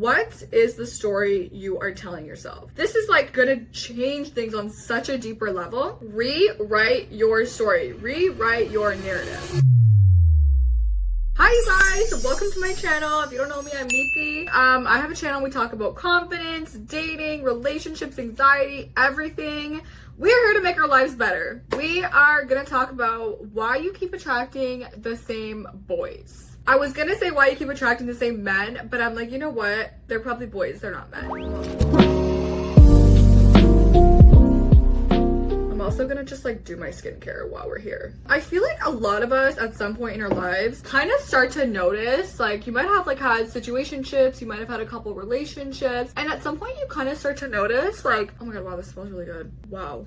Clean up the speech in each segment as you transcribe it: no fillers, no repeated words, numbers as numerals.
What is the story you are telling yourself? This is like gonna change things on such a deeper level. Rewrite your story, rewrite your narrative. Hi you guys, welcome to my channel. If you don't know me, I'm Neeti. I have a channel. We talk about confidence, dating, relationships, anxiety, everything. We are here to make our lives better. We are gonna talk about why you keep attracting the same boys. I was gonna say why you keep attracting the same men, but I'm like, you know what? They're probably boys, they're not men. I'm also gonna just like do my skincare while we're here. I feel like a lot of us at some point in our lives kind of start to notice, like you might have like had situationships, you might have had a couple relationships, and at some point you kind of start to notice like, oh my god, wow, this smells really good. Wow.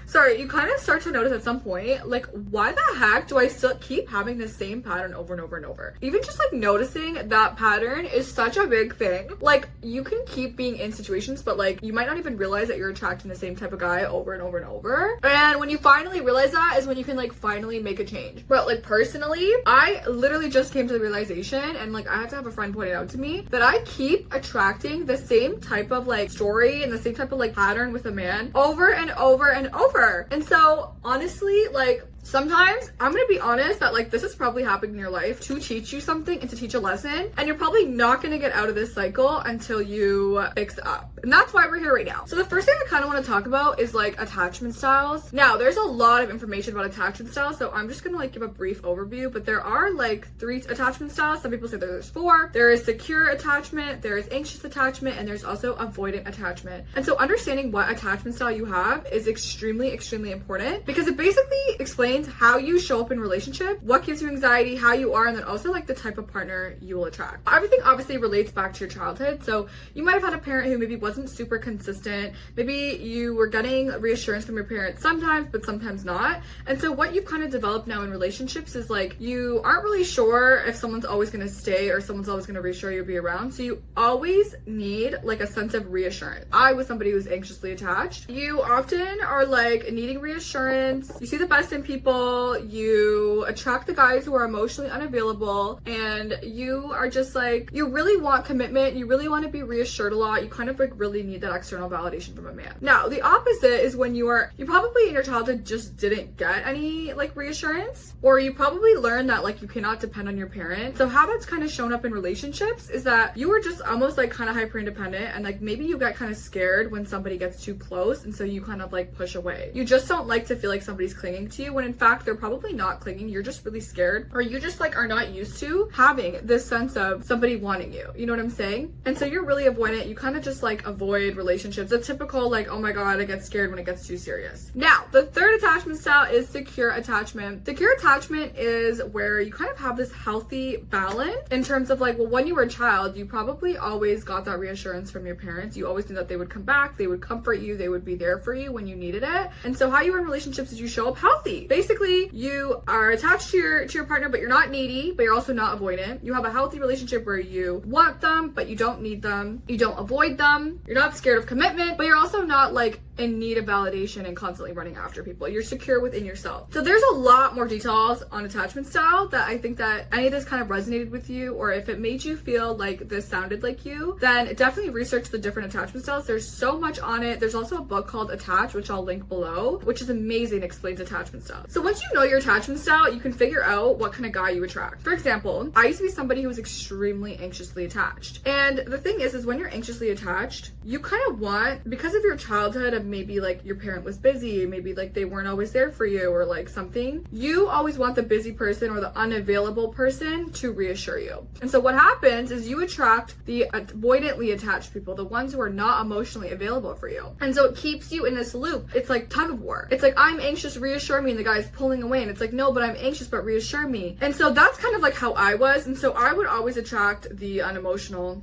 Sorry, you kind of start to notice at some point, like, why the heck do I still keep having the same pattern over and over and over? Even just like noticing that pattern is such a big thing. Like, you can keep being in situations, but like, you might not even realize that you're attracting the same type of guy over and over and over. And when you finally realize that is when you can like finally make a change. But like personally, I literally just came to the realization, and like I had to have a friend point it out to me, that I keep attracting the same type of like story and the same type of like pattern with a man over and over and over. And so honestly, like, sometimes I'm gonna be honest that like this is probably happening in your life to teach you something and to teach a lesson, and you're probably not gonna get out of this cycle until you fix it up. And that's why we're here right now. So the first thing I kind of want to talk about is like attachment styles. Now there's a lot of information about attachment styles, so I'm just gonna like give a brief overview, but there are like 3 attachment styles. Some people say there's 4. There is secure attachment, there is anxious attachment, and there's also avoidant attachment. And so understanding what attachment style you have is extremely important, because it basically explains how you show up in relationship, what gives you anxiety, how you are, and then also like the type of partner you will attract. Everything obviously relates back to your childhood. So you might have had a parent who maybe wasn't super consistent. Maybe you were getting reassurance from your parents sometimes, but sometimes not. And so what you've kind of developed now in relationships is like, you aren't really sure if someone's always going to stay or someone's always going to reassure you to be around. So you always need like a sense of reassurance. I was somebody who's anxiously attached. You often are like needing reassurance. You see the best in people. You attract the guys who are emotionally unavailable, and you are just like, you really want commitment, you really want to be reassured a lot, you kind of like really need that external validation from a man. Now the opposite is when you probably in your childhood just didn't get any like reassurance, or you probably learned that like you cannot depend on your parents. So how that's kind of shown up in relationships is that you were just almost like kind of hyper independent, and like maybe you get kind of scared when somebody gets too close, and so you kind of like push away. You just don't like to feel like somebody's clinging to you, when in fact they're probably not clinging. You're just really scared, or you just like are not used to having this sense of somebody wanting you, you know what I'm saying? And so you're really avoidant. You kind of just like avoid relationships. A typical like, oh my god, I get scared when it gets too serious. Now the third attachment style is secure attachment. Secure attachment is where you kind of have this healthy balance in terms of like, well, when you were a child, you probably always got that reassurance from your parents. You always knew that they would come back, they would comfort you, they would be there for you when you needed it. And so how you are in relationships is you show up healthy. Basically, you are attached to your partner, but you're not needy, but you're also not avoidant. You have a healthy relationship where you want them, but you don't need them. You don't avoid them. You're not scared of commitment, but you're also not like in need of validation and constantly running after people. You're secure within yourself. So there's a lot more details on attachment style that I think that any of this kind of resonated with you, or if it made you feel like this sounded like you, then definitely research the different attachment styles. There's so much on it. There's also a book called Attach, which I'll link below, which is amazing, explains attachment style. So once you know your attachment style, you can figure out what kind of guy you attract. For example, I used to be somebody who was extremely anxiously attached. And the thing is when you're anxiously attached, you kind of want, because of your childhood of maybe like your parent was busy, maybe like they weren't always there for you or like something, you always want the busy person or the unavailable person to reassure you. And so what happens is you attract the avoidantly attached people, the ones who are not emotionally available for you. And so it keeps you in this loop. It's like tug of war. It's like, I'm anxious, reassure me, and the guy's pulling away, and it's like, no, but I'm anxious, but reassure me. And so that's kind of like how I was. And so I would always attract the emotionally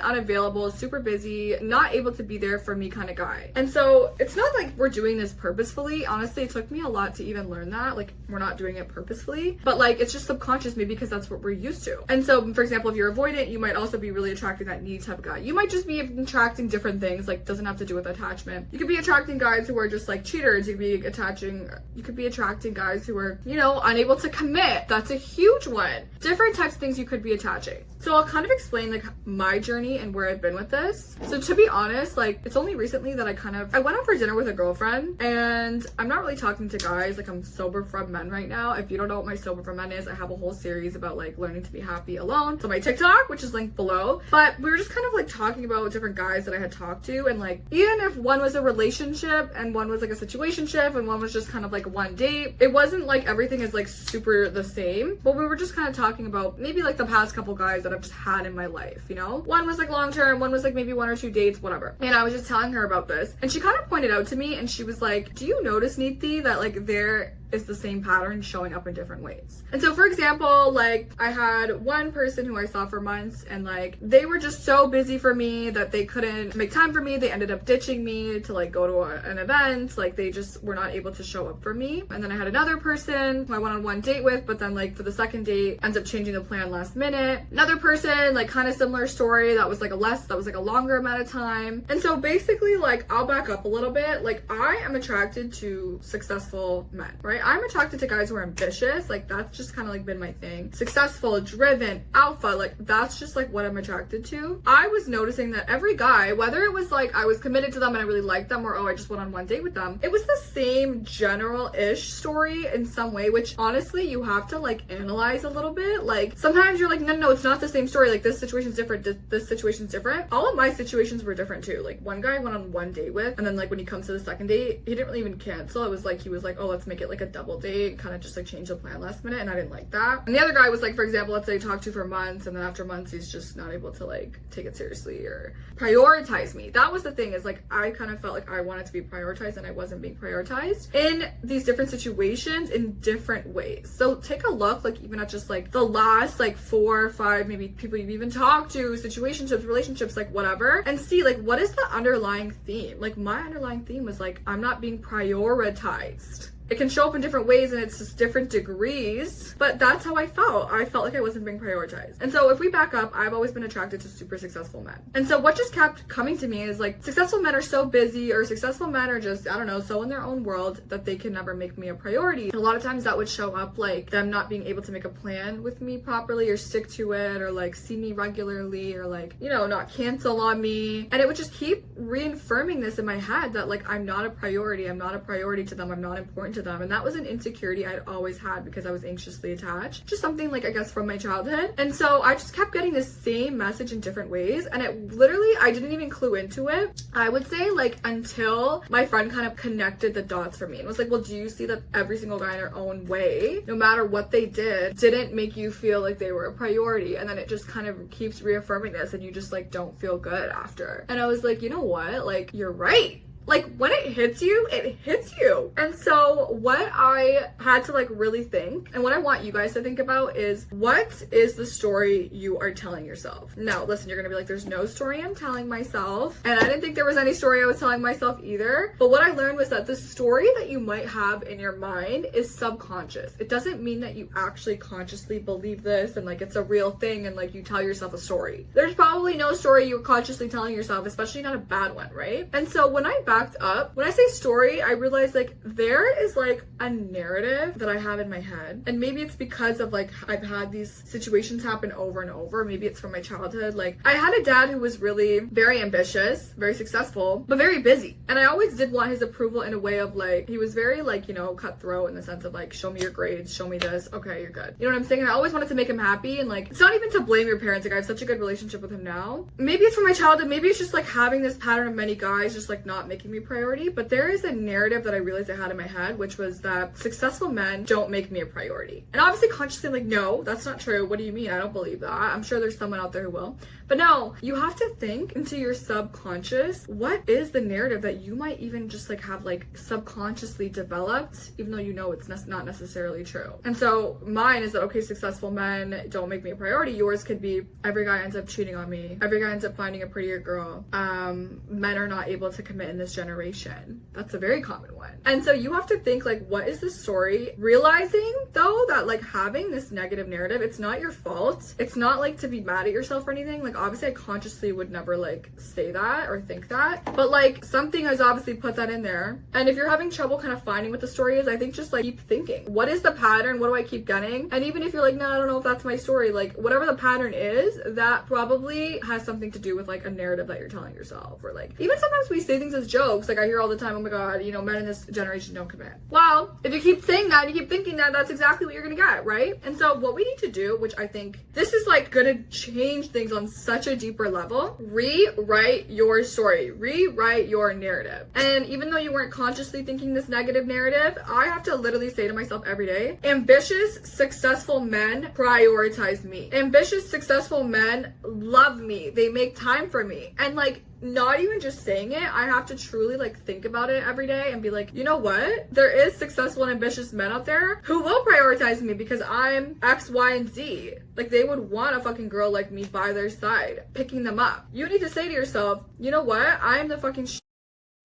unavailable, super busy, not able to be there for me kind of guy. And so it's not like we're doing this purposefully. Honestly, it took me a lot to even learn that. Like, we're not doing it purposefully, but like it's just subconscious, maybe because that's what we're used to. And so, for example, if you're avoidant, you might also be really attracting that needy type of guy. You might just be attracting different things, like doesn't have to do with attachment. You could be attracting guys who are just like cheaters. You could be attracting guys who are, you know, unable to commit. That's a huge one. Different types of things you could be attaching. So I'll kind of explain like my journey and where I've been with this. So to be honest, like it's only recently that I went out for dinner with a girlfriend, and I'm not really talking to guys. Like I'm sober from men right now. If you don't know what my sober from men is, I have a whole series about like learning to be happy alone. So my TikTok, which is linked below. But we were just kind of like talking about different guys that I had talked to, and like even if one was a relationship and one was like a situationship and one was just kind of like one date, it wasn't like everything is like super the same. But we were just kind of talking about maybe like the past couple guys that I've just had in my life, you know? One was like long term, one was like maybe 1 or 2 dates, whatever. And I was just telling her about this, and she kind of pointed out to me, and she was like, do you notice, Neeti, that like there is the same pattern showing up in different ways? And so for example, like I had one person who I saw for months, and like they were just so busy for me that they couldn't make time for me. They ended up ditching me to like go to an event. Like they just were not able to show up for me. And then I had another person who I went on one date with, but then like for the second date ends up changing the plan last minute. Another person, like kind of similar story, that was like a longer amount of time. And so basically, like I'll back up a little bit. Like I am attracted to successful men, right? I'm attracted to guys who are ambitious. Like that's just kind of like been my thing. Successful, driven, alpha, like that's just like what I'm attracted to. I was noticing that every guy, whether it was like I was committed to them and I really liked them, or oh I just went on one date with them, it was the same general-ish story in some way, which honestly you have to like analyze a little bit. Like sometimes you're like, no, it's not the same story. Like this situation's different, this situation's different. All of my situations were different too. Like one guy I went on one date with, and then like when he comes to the second date, he didn't really even cancel. It was like he was like, oh, let's make it like a double date, kind of just like change the plan last minute, and I didn't like that. And the other guy was like, for example, let's say he talked to for months, and then after months he's just not able to like take it seriously or prioritize me. That was the thing, is like I kind of felt like I wanted to be prioritized and I wasn't being prioritized in these different situations in different ways. So take a look, like even at just like the last like 4 or 5 maybe people you've even talked to, situationships, relationships, like whatever, and see like what is the underlying theme. Like my underlying theme was like I'm not being prioritized. It can show up in different ways and it's just different degrees, but that's how I felt. I felt like I wasn't being prioritized. And so if we back up, I've always been attracted to super successful men. And so what just kept coming to me is like successful men are so busy, or successful men are just, I don't know, so in their own world that they can never make me a priority. And a lot of times that would show up like them not being able to make a plan with me properly or stick to it, or like see me regularly, or like, you know, not cancel on me. And it would just keep reaffirming this in my head that like I'm not a priority. I'm not a priority to them. I'm not important to them. And that was an insecurity I'd always had because I was anxiously attached, just something like I guess from my childhood. And so I just kept getting the same message in different ways, and it literally, I didn't even clue into it, I would say, like until my friend kind of connected the dots for me and was like, well, do you see that every single guy in their own way, no matter what they didn't make you feel like they were a priority? And then it just kind of keeps reaffirming this, and you just like don't feel good after. And I was like, you know what, like you're right. Like when it hits you, it hits you. And so what I had to like really think, and what I want you guys to think about, is what is the story you are telling yourself? Now, listen, you're gonna be like, there's no story I'm telling myself. And I didn't think there was any story I was telling myself either. But what I learned was that the story that you might have in your mind is subconscious. It doesn't mean that you actually consciously believe this and like it's a real thing and like you tell yourself a story. There's probably no story you're consciously telling yourself, especially not a bad one, right? And so when I backed up, when I say story, I realized like there is like a narrative that I have in my head, and maybe it's because of like I've had these situations happen over and over. Maybe it's from my childhood. Like I had a dad who was really very ambitious, very successful, but very busy, and I always did want his approval in a way of like, he was very like, you know, cutthroat in the sense of like, show me your grades, show me this, okay, you're good, you know what I'm saying? I always wanted to make him happy, and like it's not even to blame your parents. Like I have such a good relationship with him now. Maybe it's from my childhood, maybe it's just like having this pattern of many guys just like not making me priority. But there is a narrative that I realized I had in my head, which was that successful men don't make me a priority. And obviously consciously I'm like, no, that's not true. What do you mean? I don't believe that. I'm sure there's someone out there who will. But no, you have to think into your subconscious, what is the narrative that you might even just like have like subconsciously developed, even though you know it's not necessarily true. And so mine is that, okay, successful men don't make me a priority. Yours could be, every guy ends up cheating on me, every guy ends up finding a prettier girl, men are not able to commit in this this generation. That's a very common one. And so you have to think like, what is the story? Realizing though that like having this negative narrative, it's not your fault. It's not like to be mad at yourself or anything. Like obviously I consciously would never like say that or think that, but like something has obviously put that in there. And if you're having trouble kind of finding what the story is, I think just like keep thinking, what is the pattern? What do I keep getting? And even if you're like, no, I don't know if that's my story, like whatever the pattern is, that probably has something to do with like a narrative that you're telling yourself. Or like even sometimes we say things as jokes. Like I hear all the time, oh my god, you know, men in this generation don't commit. Well, if you keep saying that and you keep thinking that, that's exactly what you're gonna get, right? And so what we need to do, which I think this is like gonna change things on such a deeper level, rewrite your story, rewrite your narrative. And even though you weren't consciously thinking this negative narrative, I have to literally say to myself every day, ambitious, successful men prioritize me. Ambitious, successful men love me. They make time for me. And like, not even just saying it, I have to truly like think about it every day and be like, you know what? There is successful and ambitious men out there who will prioritize me because I'm X, Y, and Z. Like they would want a fucking girl like me by their side, picking them up. You need to say to yourself, you know what? I am the fucking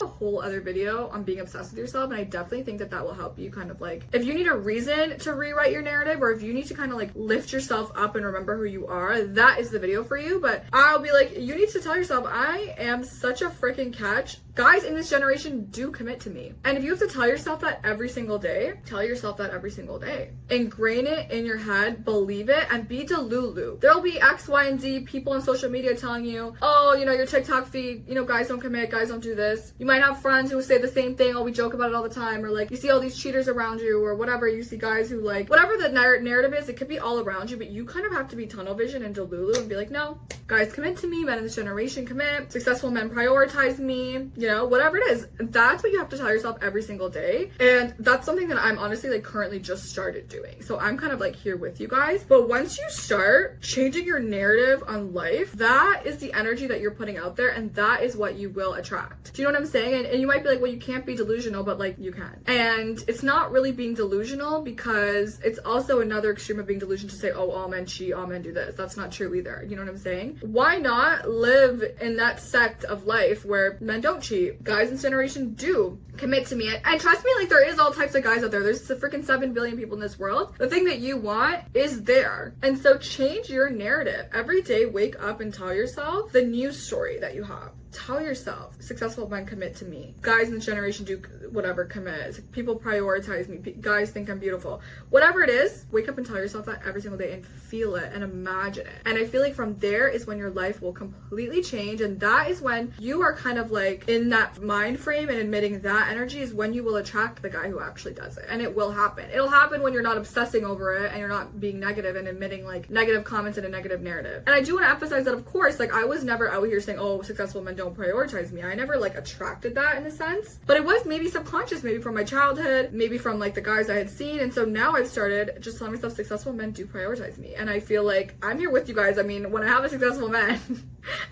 a whole other video on being obsessed with yourself, and I definitely think that that will help you kind of like, if you need a reason to rewrite your narrative, or if you need to kind of like lift yourself up and remember who you are, that is the video for you. But I'll be like, you need to tell yourself, I am such a freaking catch. Guys in this generation do commit to me. And if you have to tell yourself that every single day, tell yourself that every single day. Ingrain it in your head, believe it, and be DELULU. There'll be X, Y, and Z people on social media telling you, oh, you know, your TikTok feed, you know, guys don't commit, guys don't do this. You might have friends who say the same thing, oh, we joke about it all the time, or like you see all these cheaters around you, or whatever. You see guys who like, whatever the narrative is, it could be all around you, but you kind of have to be tunnel vision and DELULU and be like, no, guys commit to me, men in this generation commit, successful men prioritize me, you know, whatever it is. That's what you have to tell yourself every single day. And that's something that I'm honestly like currently just started doing. So I'm kind of like here with you guys. But once you start changing your narrative on life, that is the energy that you're putting out there, and that is what you will attract. Do you know what I'm saying? And you might be like, well, you can't be delusional, but like you can. And it's not really being delusional, because it's also another extreme of being delusional to say, oh, all men cheat, all men do this. That's not true either. You know what I'm saying? Why not live in that sect of life where men don't cheat? Guys in this generation do commit to me. And trust me, like there is all types of guys out there. There's a freaking 7 billion people in this world. The thing that you want is there. And so change your narrative. Every day, wake up and tell yourself the news story that you have. Tell yourself, successful men commit to me. Guys in this generation do whatever, commit. People prioritize me. Guys think I'm beautiful. Whatever it is, wake up and tell yourself that every single day and feel it and imagine it. And I feel like from there is when your life will completely change. And that is when you are kind of like in that mind frame and admitting that energy is when you will attract the guy who actually does it. And it will happen. It'll happen when you're not obsessing over it and you're not being negative and admitting like negative comments and a negative narrative. And I do want to emphasize that, of course, like I was never out here saying, oh, successful men don't prioritize me. I never like attracted that in a sense, but it was maybe subconscious, maybe from my childhood, maybe from like the guys I had seen. And so now I've started just telling myself successful men do prioritize me. And I feel like I'm here with you guys. I mean, when I have a successful man,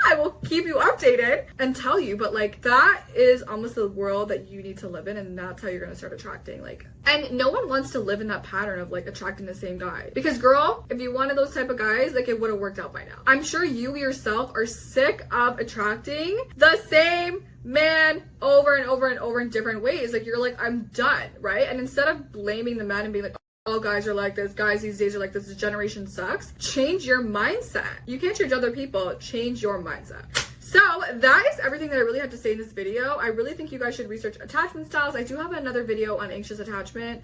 I will keep you updated and tell you, but like that is almost the world that you need to live in, and that's how you're going to start attracting like, and no one wants to live in that pattern of like attracting the same guy, because girl, if you wanted those type of guys, like it would have worked out by now. I'm sure you yourself are sick of attracting the same man over and over and over in different ways. Like you're like, I'm done, right? And instead of blaming the man and being like, all guys are like this, guys these days are like this generation sucks, change your mindset. You can't change other people, change your mindset. So that is everything that I really had to say in this video. I really think you guys should research attachment styles. I do have another video on anxious attachment.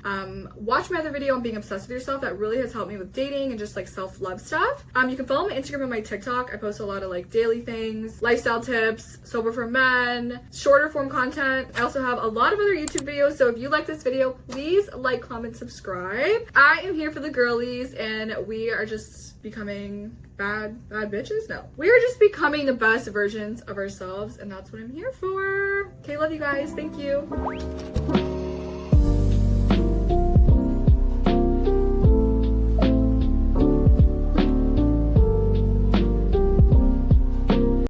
Watch my other video on being obsessed with yourself. That really has helped me with dating and just like self-love stuff. You can follow my Instagram and my TikTok. I post a lot of like daily things, lifestyle tips, sober for men, shorter form content. I also have a lot of other YouTube videos. So if you like this video, please like, comment, subscribe. I am here for the girlies, and we are just becoming bad bitches. No, we are just becoming the best versions of ourselves, and that's what I'm here for. Okay, love you guys. Thank you.